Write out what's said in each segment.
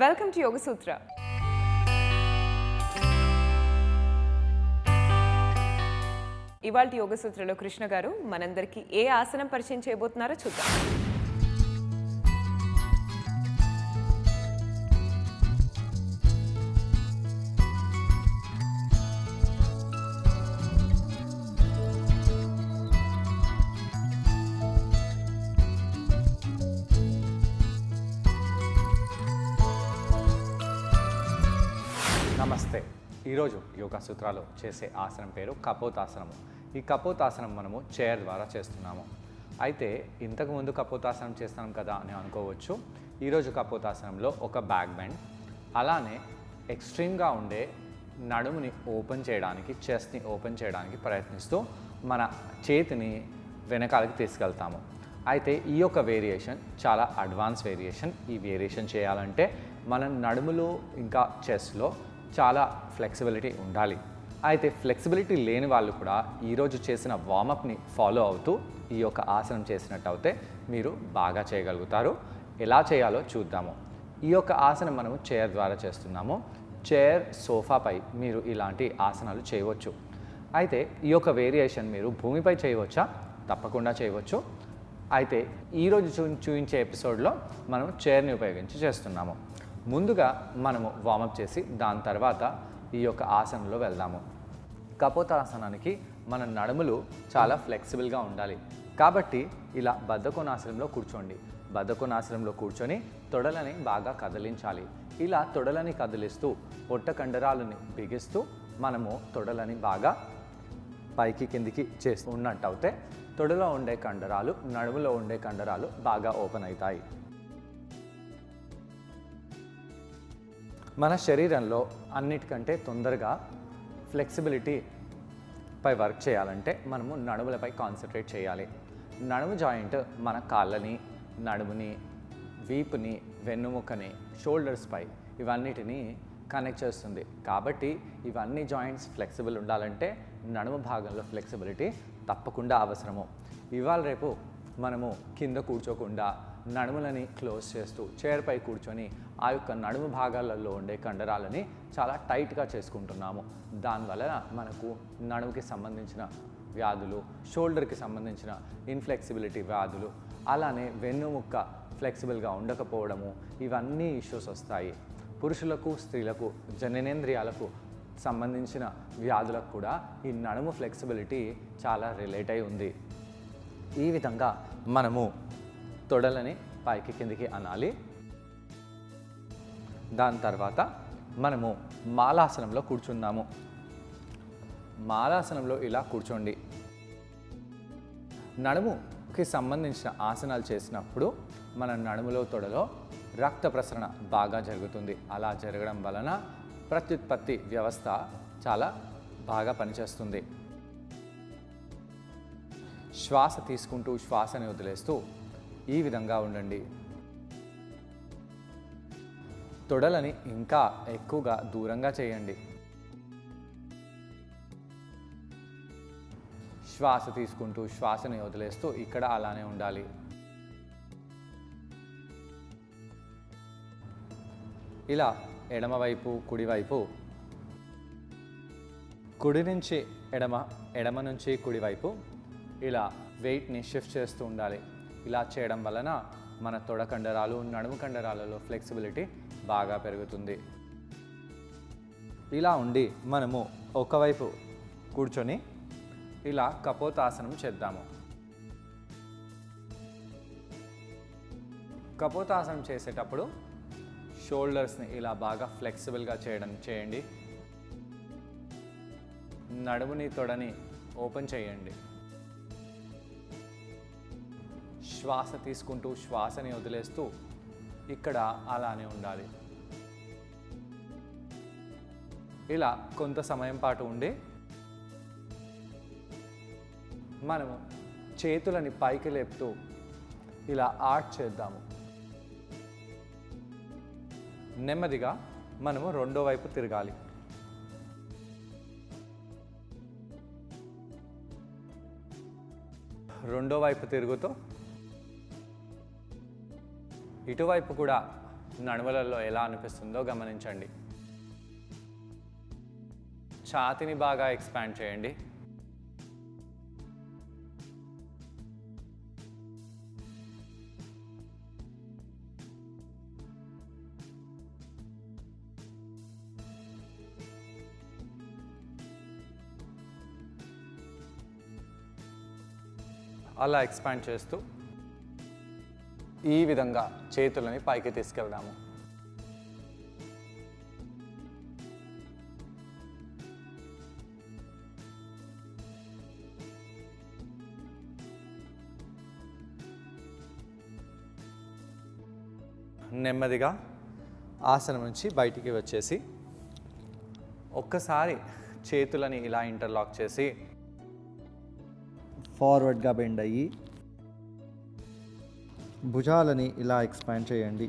Welcome to యోగ సూత్ర. ఇవాల్టి యోగ సూత్రలో కృష్ణ గారు మనందరికీ ఏ ఆసనం పరిచయం చేయబోతున్నారో చూద్దాం. నమస్తే. ఈరోజు యోగా సూత్రాలు చేసే ఆసనం పేరు కపోతాసనము. ఈ కపోతాసనం మనము చైర్ ద్వారా చేస్తున్నాము. అయితే ఇంతకుముందు కపోతాసనం చేస్తాం కదా అని అనుకోవచ్చు. ఈరోజు కపోతాసనంలో ఒక బ్యాక్ బెండ్, అలానే ఎక్స్ట్రీమ్గా ఉండే నడుముని ఓపెన్ చేయడానికి, చెస్ట్ని ఓపెన్ చేయడానికి ప్రయత్నిస్తూ మన చేతిని వెనకాలకి తీసుకెళ్తాము. అయితే ఈ యొక్క వేరియేషన్ చాలా అడ్వాన్స్ వేరియేషన్. ఈ వేరియేషన్ చేయాలంటే మన నడుములో ఇంకా చెస్ట్లో చాలా ఫ్లెక్సిబిలిటీ ఉండాలి. అయితే ఫ్లెక్సిబిలిటీ లేని వాళ్ళు కూడా ఈరోజు చేసిన వార్మప్ని ఫాలో అవుతూ ఈ యొక్క ఆసనం చేసినట్టు అయితే మీరు బాగా చేయగలుగుతారు. ఎలా చేయాలో చూద్దాము. ఈ యొక్క ఆసనం మనము చైర్ ద్వారా చేస్తున్నాము. చైర్, సోఫాపై మీరు ఇలాంటి ఆసనాలు చేయవచ్చు. అయితే ఈ యొక్క వేరియేషన్ మీరు భూమిపై చేయవచ్చా? తప్పకుండా చేయవచ్చు. అయితే ఈరోజు చూపించే ఎపిసోడ్లో మనం చైర్ని ఉపయోగించి చేస్తున్నాము. ముందుగా మనము వార్మప్ చేసి దాని తర్వాత ఈ యొక్క ఆసనంలో వెళ్దాము. కపోతాసనానికి మన నడుములు చాలా ఫ్లెక్సిబుల్గా ఉండాలి. కాబట్టి ఇలా బద్ధకోణాసనంలో కూర్చోండి. బద్ధకోణాసనంలో కూర్చొని తొడలని బాగా కదిలించాలి. ఇలా తొడలని కదిలిస్తూ పొట్ట కండరాలని బిగిస్తూ మనము తొడలని బాగా పైకి కిందికి చేస్తూ ఉన్నట్టయితే తొడలో ఉండే కండరాలు, నడుములో ఉండే కండరాలు బాగా ఓపెన్ అవుతాయి. మన శరీరంలో అన్నిటికంటే తొందరగా ఫ్లెక్సిబిలిటీ పై వర్క్ చేయాలంటే మనము నడుములపై కాన్సన్ట్రేట్ చేయాలి. నడుము జాయింట్ మన కాళ్ళని, నడుముని, వీపుని, వెన్నుముకని, షోల్డర్స్పై ఇవన్నిటిని కనెక్ట్ చేస్తుంది. కాబట్టి ఇవన్నీ జాయింట్స్ ఫ్లెక్సిబుల్ ఉండాలంటే నడుము భాగంలో ఫ్లెక్సిబిలిటీ తప్పకుండా అవసరము. ఇవాళ రేపు మనము కింద కూర్చోకుండా నడుములని క్లోజ్ చేస్తూ చైర్పై కూర్చొని ఆ యొక్క నడుము భాగాలలో ఉండే కండరాలని చాలా టైట్గా చేసుకుంటున్నాము. దానివల్ల మనకు నడుముకి సంబంధించిన వ్యాధులు, షోల్డర్కి సంబంధించిన ఇన్ఫ్లెక్సిబిలిటీ వ్యాధులు, అలానే వెన్నుముక్క ఫ్లెక్సిబుల్గా ఉండకపోవడము, ఇవన్నీ ఇష్యూస్ వస్తాయి. పురుషులకు, స్త్రీలకు, జననేంద్రియాలకు సంబంధించిన వ్యాధులకు కూడా ఈ నడుము ఫ్లెక్సిబిలిటీ చాలా రిలేట్ అయి ఉంది. ఈ విధంగా మనము తొడలని పైకి కిందికి అనాలి. దాని తర్వాత మనము మాలాసనంలో కూర్చుందాము. మాలాసనంలో ఇలా కూర్చోండి. నడుముకి సంబంధించిన ఆసనాలు చేసినప్పుడు మన నడుములో, తొడలో రక్త ప్రసరణ బాగా జరుగుతుంది. అలా జరగడం వలన ప్రత్యుత్పత్తి వ్యవస్థ చాలా బాగా పనిచేస్తుంది. శ్వాస తీసుకుంటూ శ్వాసని వదిలేస్తూ ఈ విధంగా ఉండండి. తొడలని ఇంకా ఎక్కువగా దూరంగా చేయండి. శ్వాస తీసుకుంటూ శ్వాసని వదిలేస్తూ ఇక్కడ అలానే ఉండాలి. ఇలా ఎడమవైపు, కుడివైపు, కుడి నుంచి ఎడమ, ఎడమ నుంచి కుడివైపు ఇలా వెయిట్ని షిఫ్ట్ చేస్తూ ఉండాలి. ఇలా చేయడం వలన మన తొడ కండరాలు, నడుము కండరాలలో ఫ్లెక్సిబిలిటీ బాగా పెరుగుతుంది. ఇలా ఉండి మనము ఒకవైపు కూర్చొని ఇలా కపోతాసనం చేద్దాము. కపోతాసనం చేసేటప్పుడు షోల్డర్స్ని ఇలా బాగా ఫ్లెక్సిబుల్గా చేయండి. నడుముని, తొడని ఓపెన్ చేయండి. శ్వాస తీసుకుంటూ శ్వాసని వదిలేస్తూ ఇక్కడ అలానే ఉండాలి. ఇలా కొంత సమయం పాటు ఉండి మనము చేతులని పైకి లేపుతూ ఇలా ఆర్చ్ చేద్దాము. నెమ్మదిగా మనము రెండో వైపు తిరగాలి. రెండో వైపు తిరుగుతూ ఇటువైపు కూడా నడుములలో ఎలా అనిపిస్తుందో గమనించండి. ఛాతీని బాగా ఎక్స్పాండ్ చేయండి. అలా ఎక్స్పాండ్ చేస్తూ ఈ విధంగా చేతులని పైకి తీసుకెళ్దాము. నెమ్మదిగా ఆసనం నుంచి బయటికి వచ్చేసి ఒక్కసారి చేతులని ఇలా ఇంటర్లాక్ చేసి ఫార్వర్డ్గా బెండ్ అయ్యి భుజాలని ఇలా ఎక్స్పాండ్ చేయండి.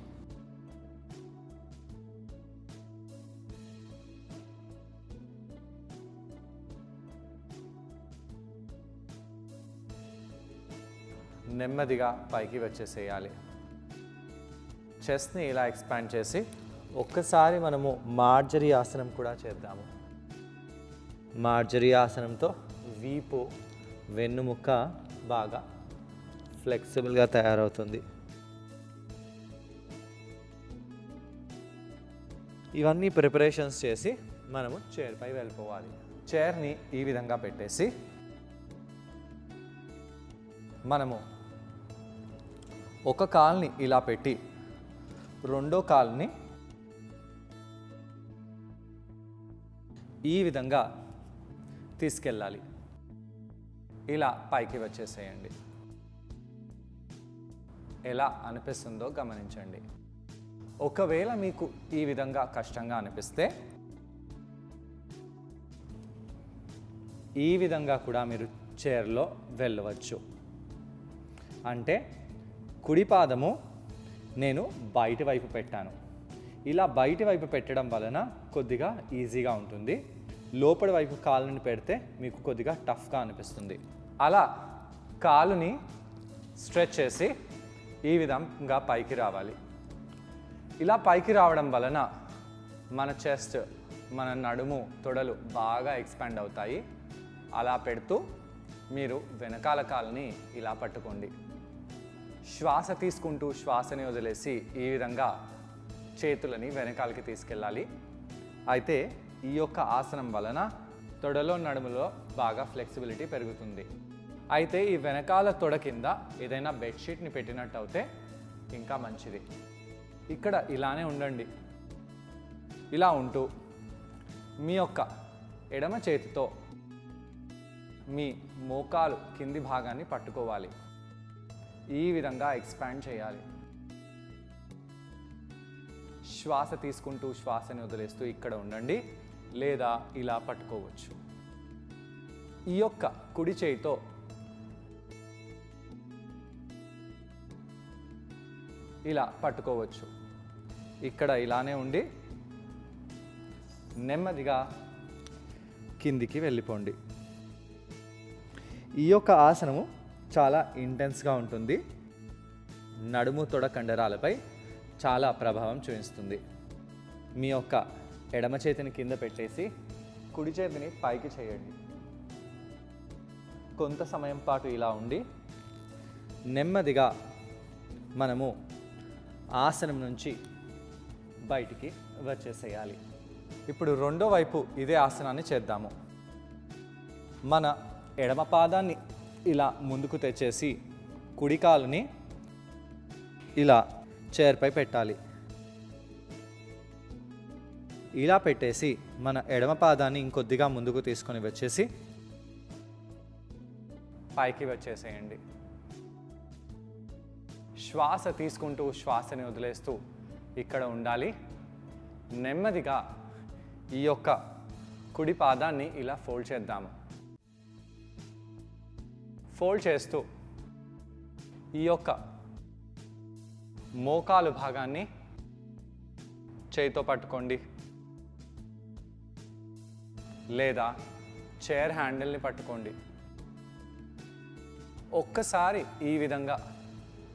నెమ్మదిగా పైకి వచ్చేసేయాలి. చెస్ట్ని ఇలా ఎక్స్పాండ్ చేసి ఒక్కసారి మనము మార్జరీ ఆసనం కూడా చేద్దాము. మార్జరీ ఆసనంతో వీపు వెన్నుముక్క బాగా ఫ్లెక్సిబుల్గా తయారవుతుంది. ఇవన్నీ ప్రిపరేషన్స్ చేసి మనము చైర్పై వెళ్ళిపోవాలి. చైర్ని ఈ విధంగా పెట్టేసి మనము ఒక కాల్ని ఇలా పెట్టి రెండో కాల్ని ఈ విధంగా తీసుకెళ్ళాలి. ఇలా పైకి వచ్చేసేయండి. ఎలా అనిపిస్తుందో గమనించండి. ఒకవేళ మీకు ఈ విధంగా కష్టంగా అనిపిస్తే ఈ విధంగా కూడా మీరు చైర్లో వెళ్ళవచ్చు. అంటే కుడి పాదము నేను బయటి వైపు పెట్టాను. ఇలా బయటి వైపు పెట్టడం వలన కొద్దిగా ఈజీగా ఉంటుంది. లోపలి వైపు కాలుని పెడితే మీకు కొద్దిగా టఫ్గా అనిపిస్తుంది. అలా కాలుని స్ట్రెచ్ చేసి ఈ విధంగా పైకి రావాలి. ఇలా పైకి రావడం వలన మన చెస్ట్, మన నడుము, తొడలు బాగా ఎక్స్పాండ్ అవుతాయి. అలా పెడుతూ మీరు వెనకాల కాలుని ఇలా పట్టుకోండి. శ్వాస తీసుకుంటూ శ్వాసని వదిలేసి ఈ విధంగా చేతులని వెనకాలకి తీసుకెళ్ళాలి. అయితే ఈ యొక్క ఆసనం వలన తొడలో, నడుములో బాగా ఫ్లెక్సిబిలిటీ పెరుగుతుంది. అయితే ఈ వెనకాల తొడ కింద ఏదైనా బెడ్షీట్ని పెట్టినట్టు అయితే ఇంకా మంచిది. ఇక్కడ ఇలానే ఉండండి. ఇలా ఉంటూ మీ యొక్క ఎడమ చేతితో మీ మోకాలు కింది భాగాన్ని పట్టుకోవాలి. ఈ విధంగా ఎక్స్పాండ్ చేయాలి. శ్వాస తీసుకుంటూ శ్వాసని వదిలేస్తూ ఇక్కడ ఉండండి, లేదా ఇలా పట్టుకోవచ్చు. ఈ యొక్క కుడి చేయితో ఇలా పట్టుకోవచ్చు. ఇక్కడ ఇలానే ఉండి నెమ్మదిగా కిందికి వెళ్ళిపోండి. ఈ యొక్క ఆసనము చాలా ఇంటెన్స్గా ఉంటుంది. నడుము, తొడ కండరాలపై చాలా ప్రభావం చూపిస్తుంది. మీ యొక్క ఎడమ చేతిని కింద పెట్టేసి కుడి చేతిని పైకి చేయండి. కొంత సమయం పాటు ఇలా ఉండి నెమ్మదిగా మనము ఆసనం నుంచి బయటికి వచ్చేసేయాలి. ఇప్పుడు రెండో వైపు ఇదే ఆసనాన్ని చేద్దాము. మన ఎడమ పాదాన్ని ఇలా ముందుకు తెచ్చేసి కుడి కాలుని ఇలా చైర్పై పెట్టాలి. ఇలా పెట్టేసి మన ఎడమ పాదాన్ని ఇంకొద్దిగా ముందుకు తీసుకొని వచ్చేసి పైకి వచ్చేసేయండి. శ్వాస తీసుకుంటూ శ్వాసని వదిలేస్తూ ఇక్కడ ఉండాలి. నెమ్మదిగా ఈ యొక్క కుడి పాదాన్ని ఇలా ఫోల్డ్ చేద్దాము. ఫోల్డ్ చేస్తూ ఈ యొక్క మోకాలు భాగాన్ని చేయితో పట్టుకోండి, లేదా చైర్ హ్యాండిల్ని పట్టుకోండి. ఒక్కసారి ఈ విధంగా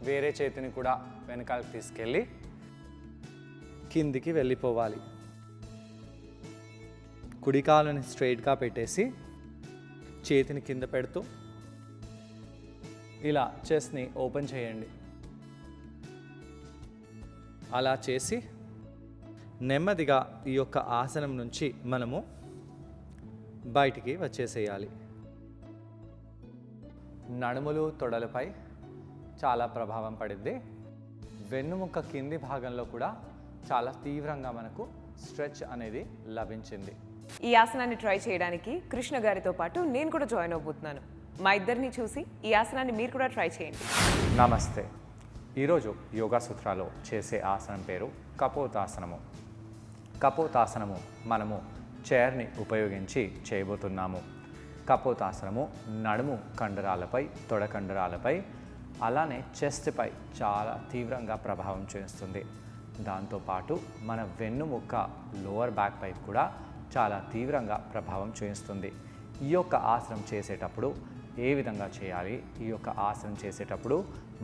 వేరే చేతిని కూడా వెనకాలకి తీసుకెళ్ళి కిందికి వెళ్ళిపోవాలి. కుడి కాలుని స్ట్రైట్గా పెట్టేసి చేతిని కింద పెడుతూ ఇలా చెస్ట్ని ఓపెన్ చేయండి. అలా చేసి నెమ్మదిగా ఈ యొక్క ఆసనం నుంచి మనము బయటికి వచ్చేసేయాలి. నడుములు తొడలపై చాలా ప్రభావం పడింది. వెన్నుముక్క కింది భాగంలో కూడా చాలా తీవ్రంగా మనకు స్ట్రెచ్ అనేది లభించింది. ఈ ఆసనాన్ని ట్రై చేయడానికి కృష్ణ గారితో పాటు నేను కూడా జాయిన్ అవబోతున్నాను. మా ఇద్దరిని చూసి ఈ ఆసనాన్ని మీరు కూడా ట్రై చేయండి. నమస్తే. ఈరోజు యోగా సూత్రాలో చేసే ఆసనం పేరు కపోతాసనము. కపోతాసనము మనము చైర్ని ఉపయోగించి చేయబోతున్నాము. కపోతాసనము నడుము కండరాలపై, తొడ కండరాలపై, అలానే చెస్ట్పై చాలా తీవ్రంగా ప్రభావం చేస్తుంది. దాంతోపాటు మన వెన్నుముక్క లోవర్ బ్యాక్ పై కూడా చాలా తీవ్రంగా ప్రభావం చేస్తుంది. ఈ యొక్క ఆసనం చేసేటప్పుడు ఏ విధంగా చేయాలి, ఈ యొక్క ఆసనం చేసేటప్పుడు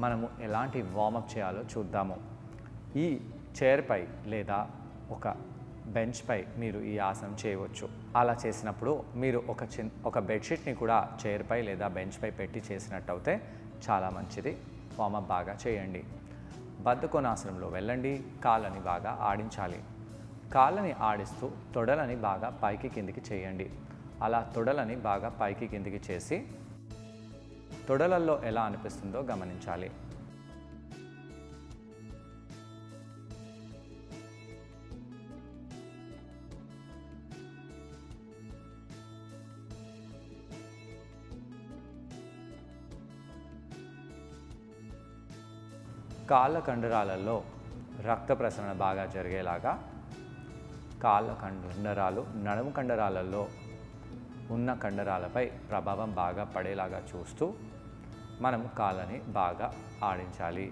మనము ఎలాంటి వార్మప్ చేయాలో చూద్దాము. ఈ చైర్పై లేదా ఒక బెంచ్పై మీరు ఈ ఆసనం చేయవచ్చు. అలా చేసినప్పుడు మీరు ఒక బెడ్షీట్ని కూడా చైర్పై లేదా బెంచ్పై పెట్టి చేసినట్టయితే చాలా మంచిది. వార్మప్ బాగా చేయండి. బద్ధకోణాసనంలో వెళ్ళండి. కాళ్ళని బాగా ఆడించాలి. కాళ్ళని ఆడిస్తూ తొడలని బాగా పైకి కిందికి చేయండి. అలా తొడలని బాగా పైకి కిందికి చేసి తొడలల్లో ఎలా అనిపిస్తుందో గమనించాలి. కాళ్ళ కండరాలలో రక్త ప్రసరణ బాగా జరిగేలాగా కాళ్ళ కండరాలు నడుము కండరాలలో ఉన్న కండరాలపై ప్రభావం బాగా పడేలాగా చూస్తూ మనం కాళ్ళని బాగా ఆడించాలి.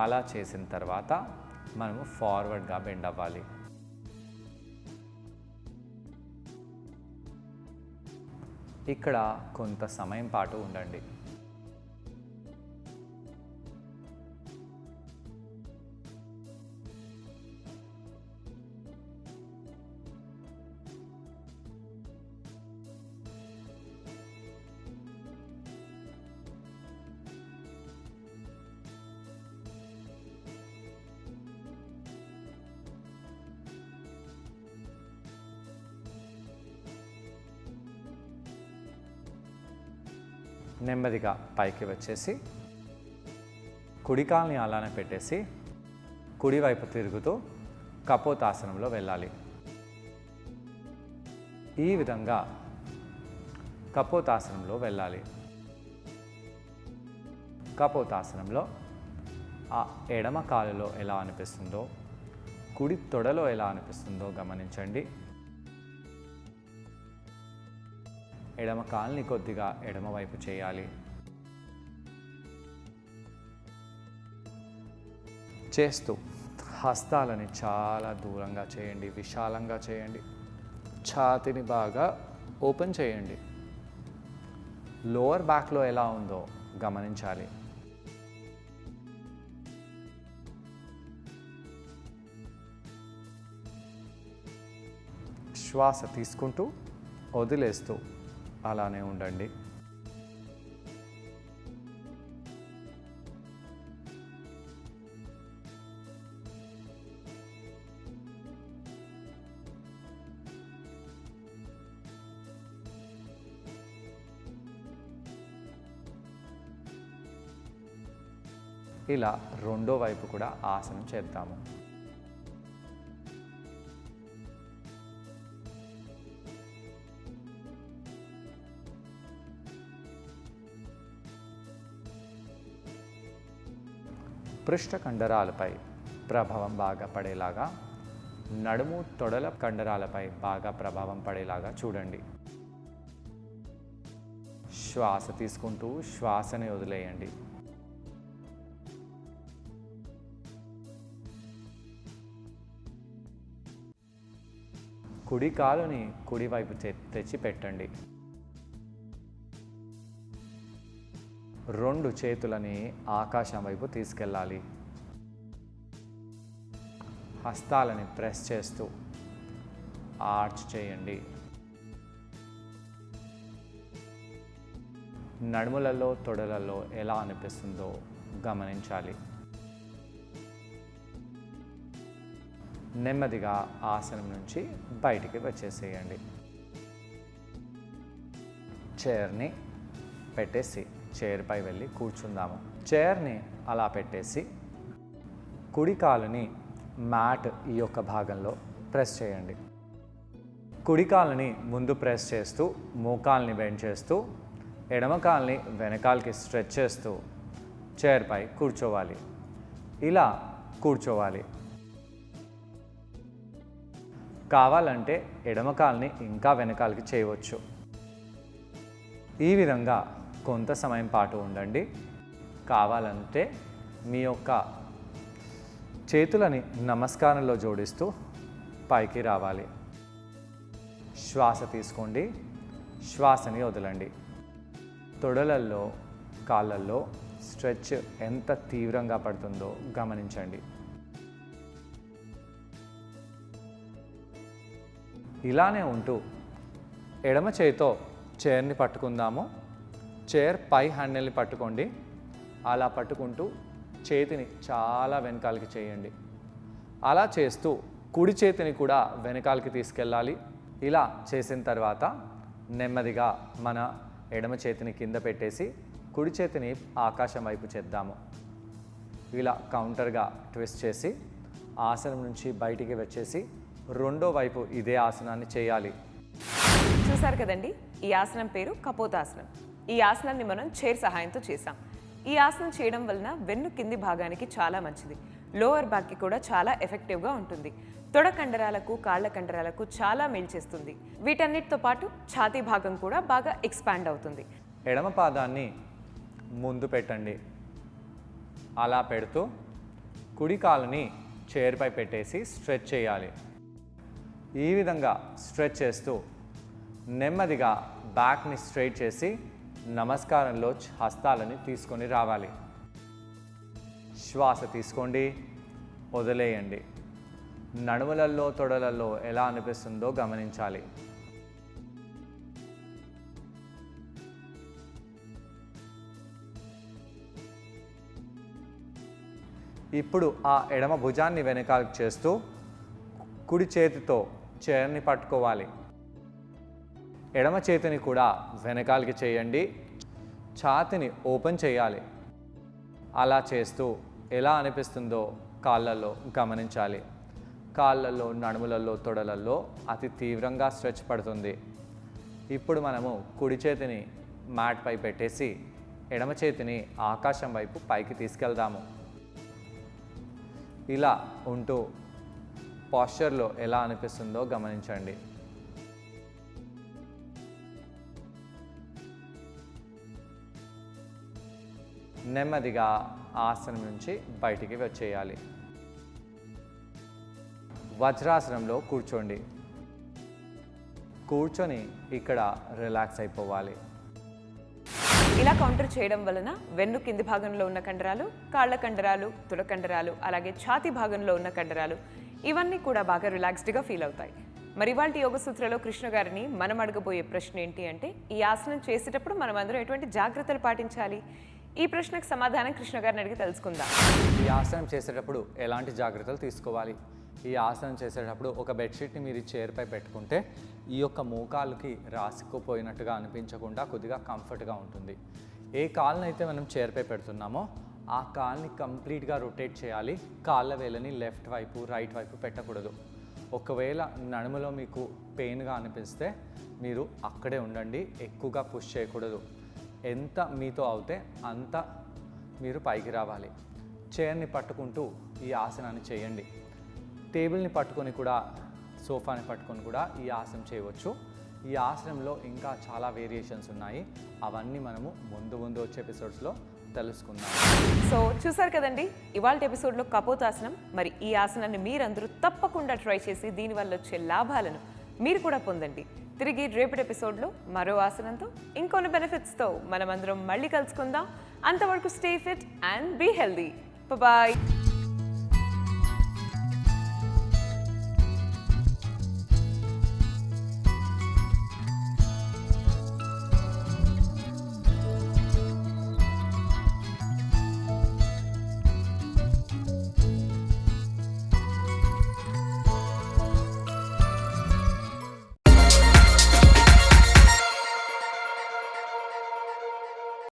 అలా చేసిన తర్వాత మనము ఫార్వర్డ్గా బెండ్ అవ్వాలి. ఇక్కడ కొంత సమయం పాటు ఉండండి. నెమ్మదిగా పైకి వచ్చేసి కుడి కాల్ని అలానే పెట్టేసి కుడివైపు తిరుగుతూ కపోతాసనంలో వెళ్ళాలి. ఈ విధంగా కపోతాసనంలో వెళ్ళాలి. కపోతాసనంలో ఆ ఎడమ కాలులో ఎలా అనిపిస్తుందో, కుడి తొడలో ఎలా అనిపిస్తుందో గమనించండి. ఎడమ కాలుని కొద్దిగా ఎడమ వైపు చేయాలి. చేస్తూ హస్తాలని చాలా దూరంగా చేయండి, విశాలంగా చేయండి. ఛాతీని బాగా ఓపెన్ చేయండి. లోవర్ బ్యాక్లో ఎలా ఉందో గమనించాలి. శ్వాస తీసుకుంటూ వదిలేస్తూ అలానే ఉండండి. ఇలా రెండో వైపు కూడా ఆసనం చేద్దాము. పృష్ఠ కండరాలపై ప్రభావం బాగా పడేలాగా, నడుము తొడల కండరాలపై బాగా ప్రభావం పడేలాగా చూడండి. శ్వాస తీసుకుంటూ శ్వాసని వదిలేయండి. కుడి కాలుని కుడివైపు తెచ్చి పెట్టండి. 2 చేతులని ఆకాశం వైపు తీసుకెళ్ళాలి. హస్తాలని ప్రెస్ చేస్తూ ఆర్చ్ చేయండి. నడుములలో తొడలలో ఎలా అనిపిస్తుందో గమనించాలి. నెమ్మదిగా ఆసనం నుంచి బయటికి వచ్చేసేయండి. చైర్ని పెట్టేసి చైర్పై వెళ్ళి కూర్చుందాము. చైర్ని అలా పెట్టేసి కుడి కాలుని మ్యాట్ ఈ యొక్క భాగంలో ప్రెస్ చేయండి. కుడి కాలుని ముందు ప్రెస్ చేస్తూ మోకాల్ని బెండ్ చేస్తూ ఎడమ కాల్ని వెనకాలకి స్ట్రెచ్ చేస్తూ చైర్పై కూర్చోవాలి. ఇలా కూర్చోవాలి. కావాలంటే ఎడమ కాల్ని ఇంకా వెనకాలకి చేయవచ్చు. ఈ విధంగా కొంత సమయం పాటు ఉండండి. కావాలంటే మీ యొక్క చేతులని నమస్కారంలో జోడిస్తూ పైకి రావాలి. శ్వాస తీసుకోండి, శ్వాసని వదలండి. తొడలల్లో కాళ్ళల్లో స్ట్రెచ్ ఎంత తీవ్రంగా పడుతుందో గమనించండి. ఇలానే ఉంటూ ఎడమ చేతితో చైర్ని పట్టుకుందాము. చైర్ పై హ్యాండిల్ని పట్టుకోండి. అలా పట్టుకుంటూ చేతిని చాలా వెనకాలకి చేయండి. అలా చేస్తూ కుడి చేతిని కూడా వెనకాలకి తీసుకెళ్ళాలి. ఇలా చేసిన తర్వాత నెమ్మదిగా మన ఎడమ చేతిని కింద పెట్టేసి కుడి చేతిని ఆకాశం వైపు చేద్దాము. ఇలా కౌంటర్గా ట్విస్ట్ చేసి ఆసనం నుంచి బయటికి వచ్చేసి రెండో వైపు ఇదే ఆసనాన్ని చేయాలి. చూసారు కదండి, ఈ ఆసనం పేరు కపోతాసనం. ఈ ఆసనాన్ని మనం చైర్ సహాయంతో చేసాం. ఈ ఆసనం చేయడం వలన వెన్ను కింది భాగానికి చాలా మంచిది. లోవర్ బ్యాక్కి కూడా చాలా ఎఫెక్టివ్గా ఉంటుంది. తొడ కండరాలకు కాళ్ళ కండరాలకు చాలా మేలు చేస్తుంది. వీటన్నిటితో పాటు ఛాతీ భాగం కూడా బాగా ఎక్స్పాండ్ అవుతుంది. ఎడమ పాదాన్ని ముందు పెట్టండి. అలా పెడుతూ కుడి కాలుని చైర్పై పెట్టేసి స్ట్రెచ్ చేయాలి. ఈ విధంగా స్ట్రెచ్ చేస్తూ నెమ్మదిగా బ్యాక్ని స్ట్రైట్ చేసి నమస్కారంలో హస్తాలని తీసుకొని రావాలి. శ్వాస తీసుకోండి, వదిలేయండి. నడుములలో తొడలలో ఎలా అనిపిస్తుందో గమనించాలి. ఇప్పుడు ఆ ఎడమ భుజాన్ని వెనకాలకు చేస్తూ కుడి చేతితో చైర్ని పట్టుకోవాలి. ఎడమ చేతిని కూడా వెనకాలకి చేయండి. ఛాతిని ఓపెన్ చేయాలి. అలా చేస్తూ ఎలా అనిపిస్తుందో కాళ్ళల్లో గమనించాలి. కాళ్ళల్లో నడుములలో తొడలలో అతి తీవ్రంగా స్ట్రెచ్ పడుతుంది. ఇప్పుడు మనము కుడి చేతిని మ్యాట్ పై పెట్టేసి ఎడమ చేతిని ఆకాశం వైపు పైకి తీసుకెళ్దాము. ఇలా ఉంటూ పాస్చర్లో ఎలా అనిపిస్తుందో గమనించండి. నెమ్మదిగా ఆసనం నుంచి బయటికి వచ్చేయాలి. వజ్రాసనంలో కూర్చోండి. కూర్చొని ఇక్కడ రిలాక్స్ అయిపోవాలి. ఇలా కౌంటర్ చేయడం వలన వెన్ను కింది భాగంలో ఉన్న కండరాలు, కాళ్ళ కండరాలు, తొడ కండరాలు, అలాగే ఛాతీ భాగంలో ఉన్న కండరాలు ఇవన్నీ కూడా బాగా రిలాక్స్డ్గా ఫీల్ అవుతాయి. మరి ఇవాళ యోగ సూత్రలో కృష్ణ గారిని మనం అడగబోయే ప్రశ్న ఏంటి అంటే, ఈ ఆసనం చేసేటప్పుడు మనం అందరూ ఎటువంటి జాగ్రత్తలు పాటించాలి? ఈ ప్రశ్నకు సమాధానం కృష్ణ గారిని అడిగి తెలుసుకుందాం. ఈ ఆసనం చేసేటప్పుడు ఎలాంటి జాగ్రత్తలు తీసుకోవాలి? ఈ ఆసనం చేసేటప్పుడు ఒక బెడ్షీట్ని మీరు చైర్పై పెట్టుకుంటే ఈ యొక్క మోకాళ్ళకి రాసుకుపోయినట్టుగా అనిపించకుండా కొద్దిగా కంఫర్ట్గా ఉంటుంది. ఏ కాళ్ళనైతే మనం చైర్పై పెడుతున్నామో ఆ కాల్ని కంప్లీట్గా రొటేట్ చేయాలి. కాళ్ళ వేలని లెఫ్ట్ వైపు రైట్ వైపు పెట్టకూడదు. ఒకవేళ నడుములో మీకు పెయిన్గా అనిపిస్తే మీరు అక్కడే ఉండండి, ఎక్కువగా పుష్ చేయకూడదు. ఎంత మీతో అవుతే అంత మీరు పైకి రావాలి. చైర్ని పట్టుకుంటూ ఈ ఆసనాన్ని చేయండి. టేబుల్ని పట్టుకొని కూడా, సోఫాని పట్టుకొని కూడా ఈ ఆసనం చేయవచ్చు. ఈ ఆసనంలో ఇంకా చాలా వేరియేషన్స్ ఉన్నాయి. అవన్నీ మనము ముందు వచ్చే ఎపిసోడ్స్లో తెలుసుకుందాం. సో చూసారు కదండి, ఇవాళ ఎపిసోడ్లో కపోతాసనం. మరి ఈ ఆసనాన్ని మీరందరూ తప్పకుండా ట్రై చేసి దీనివల్ల వచ్చే లాభాలను మీరు కూడా పొందండి. తిరిగి రేపటి ఎపిసోడ్లో మరో ఆసనంతో ఇంకొన్ని బెనిఫిట్స్తో మనమందరం మళ్ళీ కలుసుకుందాం. అంతవరకు stay fit and be healthy. Bye.